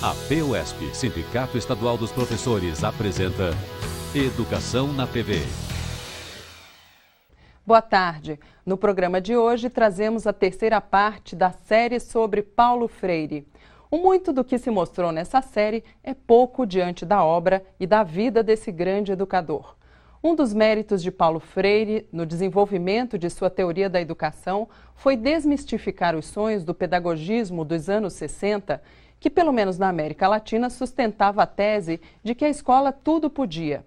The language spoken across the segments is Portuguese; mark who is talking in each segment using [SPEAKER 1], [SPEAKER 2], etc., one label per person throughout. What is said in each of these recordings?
[SPEAKER 1] A PUESP, Sindicato Estadual dos Professores, apresenta Educação na TV.
[SPEAKER 2] Boa tarde. No programa de hoje trazemos a terceira parte da série sobre Paulo Freire. O muito do que se mostrou nessa série é pouco diante da obra e da vida desse grande educador. Um dos méritos de Paulo Freire no desenvolvimento de sua teoria da educação foi desmistificar os sonhos do pedagogismo dos anos 60, que, pelo menos na América Latina, sustentava a tese de que a escola tudo podia.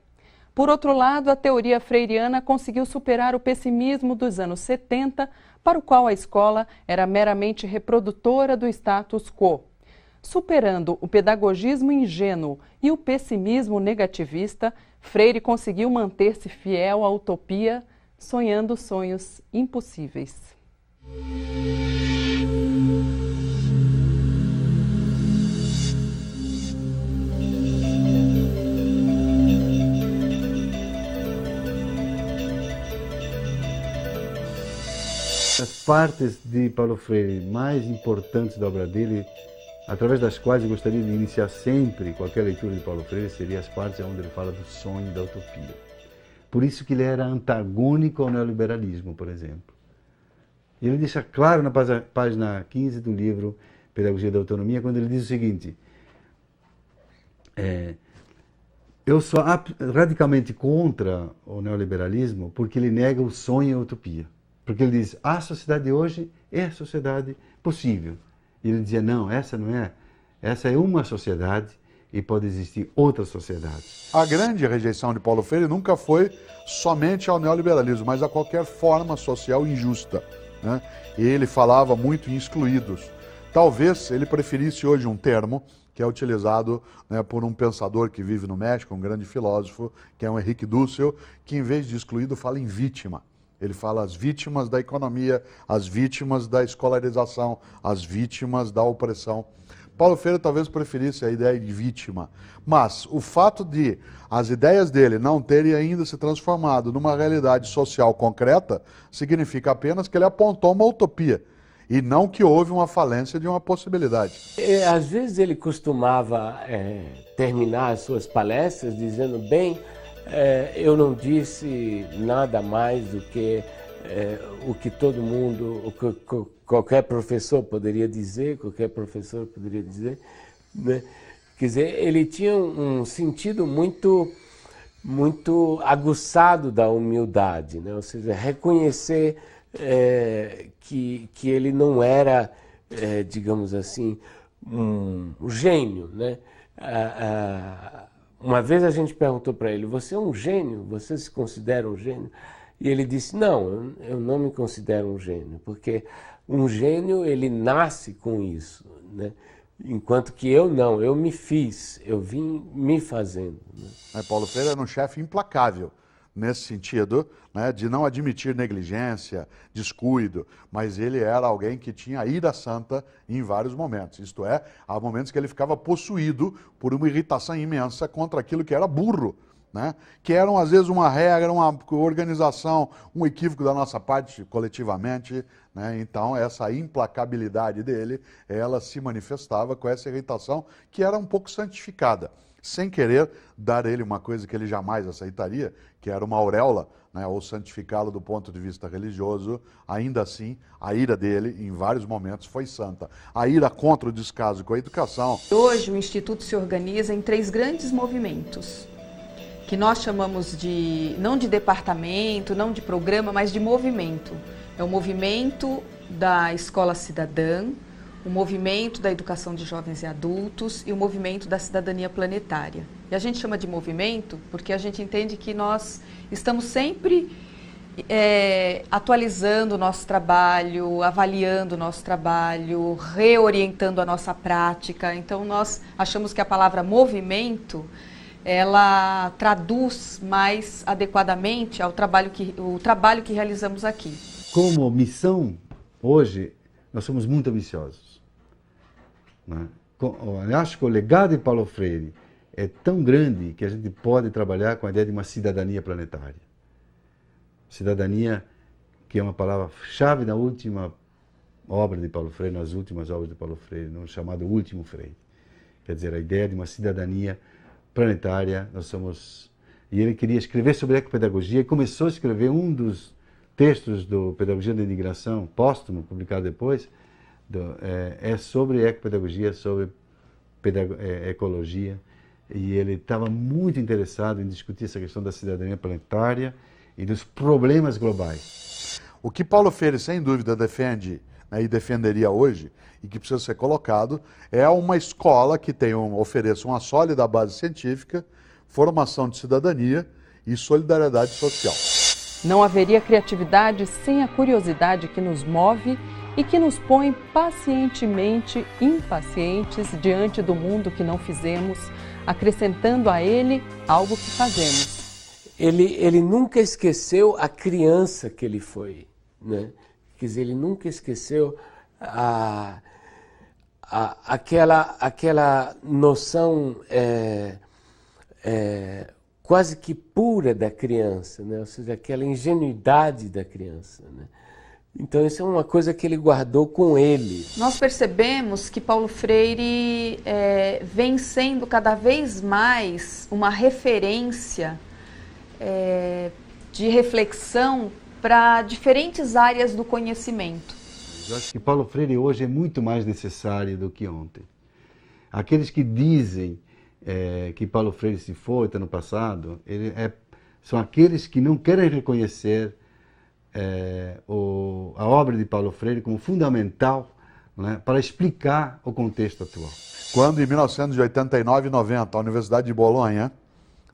[SPEAKER 2] Por outro lado, a teoria freiriana conseguiu superar o pessimismo dos anos 70, para o qual a escola era meramente reprodutora do status quo. Superando o pedagogismo ingênuo e o pessimismo negativista, Freire conseguiu manter-se fiel à utopia, sonhando sonhos impossíveis.
[SPEAKER 3] As partes de Paulo Freire mais importantes da obra dele, através das quais eu gostaria de iniciar sempre qualquer leitura de Paulo Freire, seriam as partes onde ele fala do sonho e da utopia. Por isso que ele era antagônico ao neoliberalismo, por exemplo. E ele deixa claro na página 15 do livro Pedagogia da Autonomia, quando ele diz o seguinte: eu sou radicalmente contra o neoliberalismo porque ele nega o sonho e a utopia. Porque ele diz, a sociedade de hoje é a sociedade possível. E ele dizia, não, essa não é. Essa é uma sociedade e pode existir outra sociedade.
[SPEAKER 4] A grande rejeição de Paulo Freire nunca foi somente ao neoliberalismo, mas a qualquer forma social injusta, né? E ele falava muito em excluídos. Talvez ele preferisse hoje um termo que é utilizado, né, por um pensador que vive no México, um grande filósofo, que é o Henrique Dussel, que em vez de excluído fala em vítima. Ele fala as vítimas da economia, as vítimas da escolarização, as vítimas da opressão. Paulo Freire talvez preferisse a ideia de vítima, mas o fato de as ideias dele não terem ainda se transformado numa realidade social concreta, significa apenas que ele apontou uma utopia, e não que houve uma falência de uma possibilidade.
[SPEAKER 5] Às vezes ele costumava terminar as suas palestras dizendo, bem, eu não disse nada mais do que o que todo mundo, o que qualquer professor poderia dizer, né? Quer dizer, ele tinha um sentido muito aguçado da humildade, né? Ou seja, reconhecer que ele não era, digamos assim, um gênio, né? Uma vez a gente perguntou para ele, você é um gênio? Você se considera um gênio? E ele disse, não, eu não me considero um gênio, porque um gênio, ele nasce com isso, né? Enquanto que eu não, eu me fiz, eu vim me fazendo, né?
[SPEAKER 4] Paulo Freire era um chefe implacável nesse sentido, né, de não admitir negligência, descuido, mas ele era alguém que tinha ira santa em vários momentos. Isto é, há momentos que ele ficava possuído por uma irritação imensa contra aquilo que era burro, né, que eram às vezes uma regra, uma organização, um equívoco da nossa parte coletivamente, né. Então essa implacabilidade dele, ela se manifestava com essa irritação que era um pouco santificada, sem querer dar a ele uma coisa que ele jamais aceitaria, que era uma auréola, né, ou santificá-lo do ponto de vista religioso. Ainda assim, a ira dele, em vários momentos, foi santa. A ira contra o descaso com a educação.
[SPEAKER 6] Hoje, o Instituto se organiza em 3 grandes movimentos, que nós chamamos de, não de departamento, não de programa, mas de movimento. É o movimento da Escola Cidadã, o movimento da educação de jovens e adultos e o movimento da cidadania planetária. E a gente chama de movimento porque a gente entende que nós estamos sempre atualizando o nosso trabalho, avaliando o nosso trabalho, reorientando a nossa prática. Então nós achamos que a palavra movimento, ela traduz mais adequadamente ao trabalho que realizamos aqui.
[SPEAKER 3] Como missão, hoje, nós somos muito ambiciosos, né? Eu acho que o legado de Paulo Freire é tão grande que a gente pode trabalhar com a ideia de uma cidadania planetária. Cidadania, que é uma palavra-chave na última obra de Paulo Freire, nas últimas obras de Paulo Freire, no chamado Último Freire. quer dizer, a ideia de uma cidadania planetária. E ele queria escrever sobre ecopedagogia e começou a escrever um dos textos do Pedagogia da Imigração, póstumo, publicado depois, é sobre ecopedagogia, sobre ecologia. E ele estava muito interessado em discutir essa questão da cidadania planetária e dos problemas globais.
[SPEAKER 4] O que Paulo Freire, sem dúvida, defende, né, e defenderia hoje, e que precisa ser colocado, é uma escola que ofereça uma sólida base científica, formação de cidadania e solidariedade social.
[SPEAKER 2] Não haveria criatividade sem a curiosidade que nos move e que nos põe pacientemente impacientes diante do mundo que não fizemos, acrescentando a ele algo que fazemos.
[SPEAKER 5] Ele nunca esqueceu a criança que ele foi, né? Quer dizer, ele nunca esqueceu aquela noção quase que pura da criança, né? Ou seja, aquela ingenuidade da criança, né? Então isso é uma coisa que ele guardou com ele.
[SPEAKER 6] Nós percebemos que Paulo Freire vem sendo cada vez mais uma referência de reflexão para diferentes áreas do conhecimento.
[SPEAKER 3] Eu acho que Paulo Freire hoje é muito mais necessário do que ontem. Aqueles que dizem que Paulo Freire se foi, está no passado, são aqueles que não querem reconhecer a obra de Paulo Freire como fundamental, né, para explicar o contexto atual.
[SPEAKER 4] Quando, em 1989 e 90, a Universidade de Bolonha,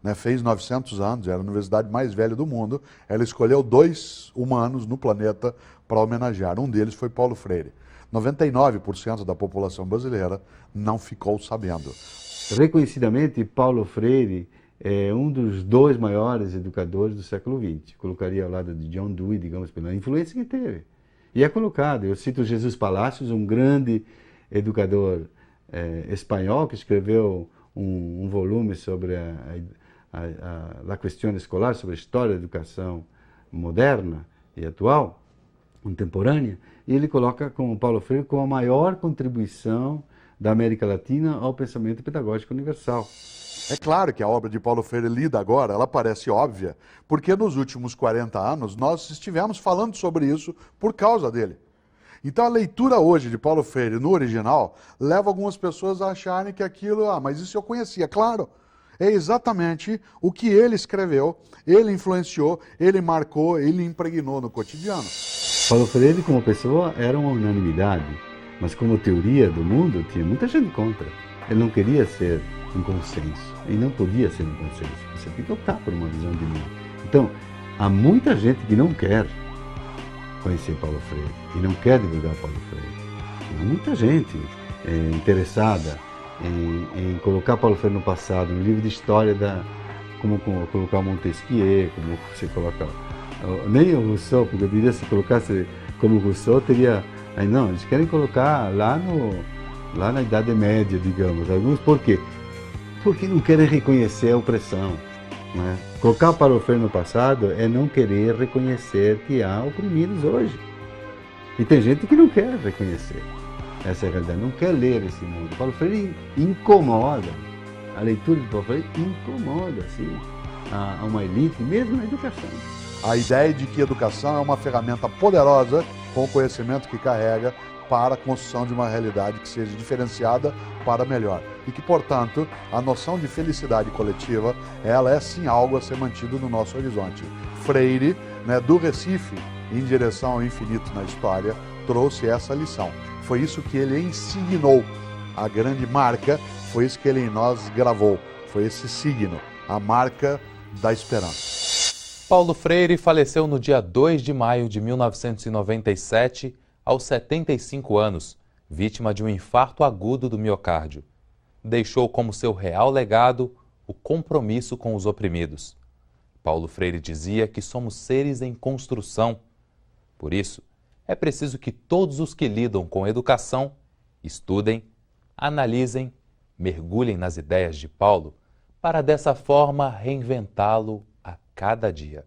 [SPEAKER 4] né, fez 900 anos, era a universidade mais velha do mundo, ela escolheu 2 humanos no planeta para homenagear. Um deles foi Paulo Freire. 99% da população brasileira não ficou sabendo.
[SPEAKER 3] Reconhecidamente, Paulo Freire é um dos 2 maiores educadores do século XX. Colocaria ao lado de John Dewey, digamos, pela influência que teve. E é colocado. Eu cito Jesus Palacios, um grande educador espanhol que escreveu um volume sobre a questão escolar, sobre a história da educação moderna e atual, contemporânea, e ele coloca como Paulo Freire como a maior contribuição da América Latina ao pensamento pedagógico universal.
[SPEAKER 4] É claro que a obra de Paulo Freire lida agora, ela parece óbvia, porque nos últimos 40 anos nós estivemos falando sobre isso por causa dele. Então a leitura hoje de Paulo Freire no original leva algumas pessoas a acharem que aquilo, mas isso eu conhecia. Claro, é exatamente o que ele escreveu, ele influenciou, ele marcou, ele impregnou no cotidiano.
[SPEAKER 3] Paulo Freire como pessoa era uma unanimidade, mas como teoria do mundo tinha muita gente contra. Ele não queria ser um consenso, e não podia ser um consenso. Você tem que optar por uma visão de mundo. Então, há muita gente que não quer conhecer Paulo Freire e não quer divulgar Paulo Freire. Há muita gente interessada em colocar Paulo Freire no passado, no livro de história como colocar Montesquieu, como você coloca nem o Rousseau, porque eu diria se colocasse como Rousseau teria, não, eles querem colocar lá na Idade Média, digamos. Alguns por quê? Porque não querem reconhecer a opressão, né? Colocar Paulo Freire no passado é não querer reconhecer que há oprimidos hoje. E tem gente que não quer reconhecer essa realidade, não quer ler esse mundo. Paulo Freire incomoda, a leitura de Paulo Freire incomoda, sim, a uma elite, mesmo na educação.
[SPEAKER 4] A ideia de que a educação é uma ferramenta poderosa com o conhecimento que carrega para a construção de uma realidade que seja diferenciada para melhor. E que, portanto, a noção de felicidade coletiva, ela é sim algo a ser mantido no nosso horizonte. Freire, né, do Recife em direção ao infinito na história, trouxe essa lição. Foi isso que ele ensignou. A grande marca, foi isso que ele em nós gravou. Foi esse signo, a marca da esperança.
[SPEAKER 7] Paulo Freire faleceu no dia 2 de maio de 1997, aos 75 anos, vítima de um infarto agudo do miocárdio. Deixou como seu real legado o compromisso com os oprimidos. Paulo Freire dizia que somos seres em construção. Por isso, é preciso que todos os que lidam com educação estudem, analisem, mergulhem nas ideias de Paulo, para dessa forma reinventá-lo a cada dia.